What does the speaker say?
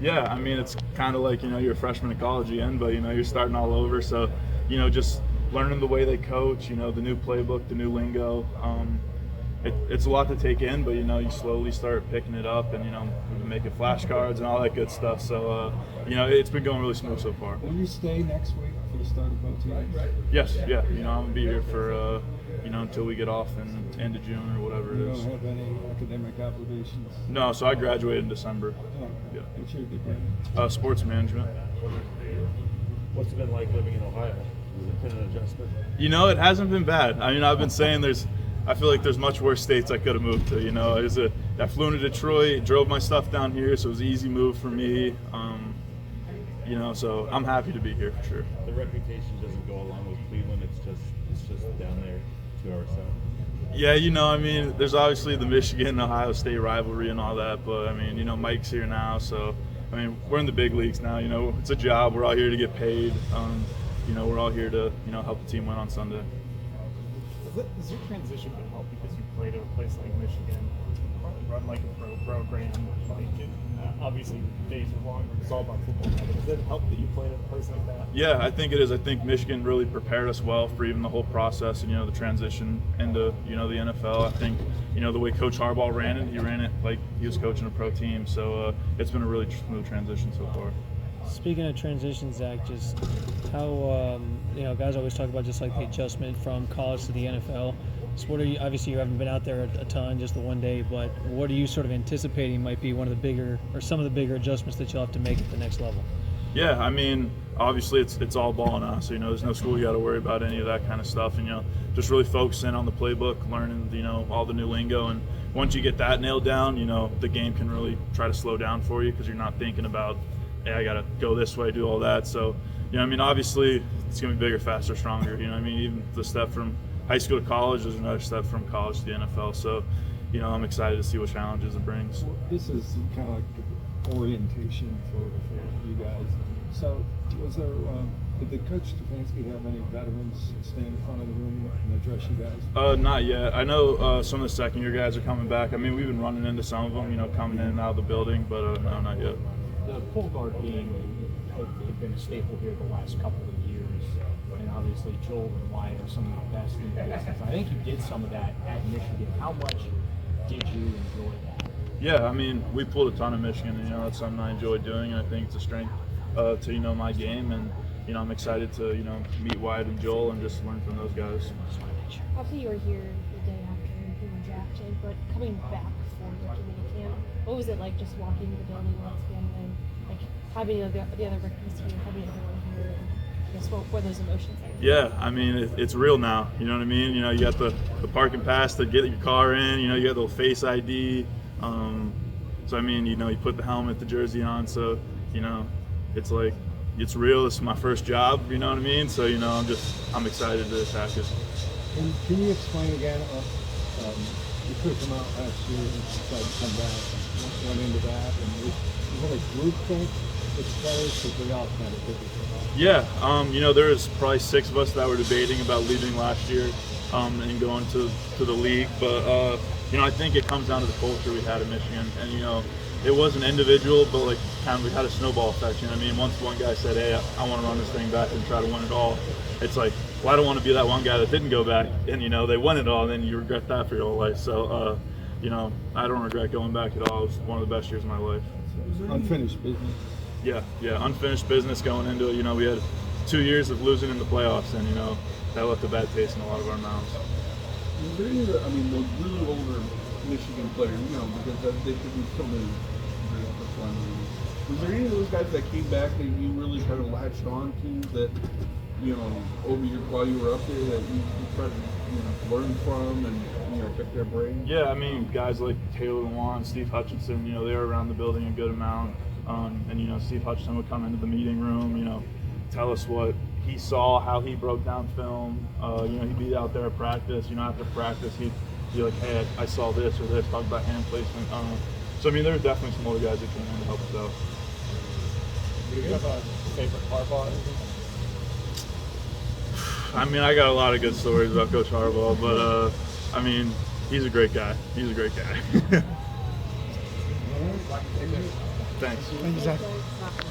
Yeah, I mean, it's kind of like, you're a freshman in college again, but, you're starting all over. So, just learning the way they coach, the new playbook, the new lingo. It's a lot to take in, but, you slowly start picking it up and, we've been making flashcards and all that good stuff. So, it's been going really smooth so far. Will you stay next week for the start of both teams? Yes, yeah. I'm going to be here for, until we get off in end of June or whatever it is. You don't have any academic obligations? No, so I graduated in December. Oh, Yeah. what's your degree? Sports management. What's it been like living in Ohio? Has it been an adjustment? It hasn't been bad. I mean, I've been saying I feel like there's much worse states I could have moved to. I flew into Detroit, drove my stuff down here, so it was an easy move for me. So I'm happy to be here for sure. The reputation doesn't go along with Cleveland. It's just down there 2 hours south. Yeah, I mean, there's obviously the Michigan-Ohio State rivalry and all that, but I mean, Mike's here now, so I mean, we're in the big leagues now. It's a job. We're all here to get paid. We're all here to help the team win on Sunday. Has your transition been helped because you played at a place like Michigan, run like a pro program, obviously days are long, but it's all about football now, but does it help that you played at a place like that? Yeah, I think it is. I think Michigan really prepared us well for even the whole process and, the transition into, the NFL. I think, the way Coach Harbaugh ran it, he ran it like he was coaching a pro team. So it's been a really smooth transition so far. Speaking of transition, Zach, just how, guys always talk about just like the adjustment from college to the NFL. So what are you, obviously you haven't been out there a ton, just the one day, but what are you sort of anticipating might be one of the bigger, or some of the bigger adjustments that you'll have to make at the next level? Yeah, I mean, obviously it's all ball now, so there's no school you got to worry about any of that kind of stuff, and just really focusing on the playbook, learning all the new lingo, and once you get that nailed down, the game can really try to slow down for you because you're not thinking about, hey, I got to go this way, do all that. So, I mean, obviously it's going to be bigger, faster, stronger. I mean, even the step from high school to college is another step from college to the NFL. So, I'm excited to see what challenges it brings. This is kind of like orientation for you guys. So, was there, did the coach Stefanski have any veterans stand in front of the room and address you guys? Not yet. I know some of the second-year guys are coming back. I mean, we've been running into some of them, coming in and out of the building, but no, not yet. The pull guard game had been a staple here the last couple of years, and obviously Joel and Wyatt are some of the best in the business. I think you did some of that at Michigan. How much did you enjoy that? Yeah, I mean, we pulled a ton of Michigan, and that's something I enjoy doing, and I think it's a strength to my game, and I'm excited to meet Wyatt and Joel and just learn from those guys. Obviously, you were here the day after you were drafted, but coming back for rookie minicamp, what was it like just walking into the building once again and like having the other rookies here, having everyone here, and I guess what were those emotions like? Yeah, I mean, it's real now. You know what I mean? You got the parking pass to get your car in. You got the face ID. So I mean, you put the helmet, the jersey on. So it's like it's real. It's my first job. You know what I mean? So I'm excited to attack it. And can you explain again? You could come out last year and decided to come back. Went into that, and was it a group thing with players because they all kind of did it? Yeah, there was probably 6 of us that were debating about leaving last year and going to the league. But I think it comes down to the culture we had in Michigan, and it wasn't individual, but like kind of we had a snowball effect. You know what I mean? Once one guy said, "Hey, I want to run this thing back and try to win it all," it's like, well, I don't want to be that one guy that didn't go back, and they won it all, and then you regret that for your whole life. So, I don't regret going back at all. It was one of the best years of my life. Unfinished business. Yeah, unfinished business going into it. We had 2 years of losing in the playoffs, and that left a bad taste in a lot of our mouths. Was there any, the really older Michigan players, because they could be so many great performers. Was there any of those guys that came back that you really kind of latched on to that, while you were up there that you tried to, learn from and, pick their brains? Yeah, I mean, guys like Taylor Lewan, Steve Hutchinson, they were around the building a good amount. And, Steve Hutchinson would come into the meeting room, tell us what he saw, how he broke down film. He'd be out there at practice. After practice, he'd be like, hey, I saw this or this, talk about hand placement. So, I mean, there were definitely some older guys that came in to help us out. Do you have a favorite Harbaugh? I mean, I got a lot of good stories about Coach Harbaugh, but, I mean, he's a great guy. He's a great guy. Thanks. Thank you, Zach.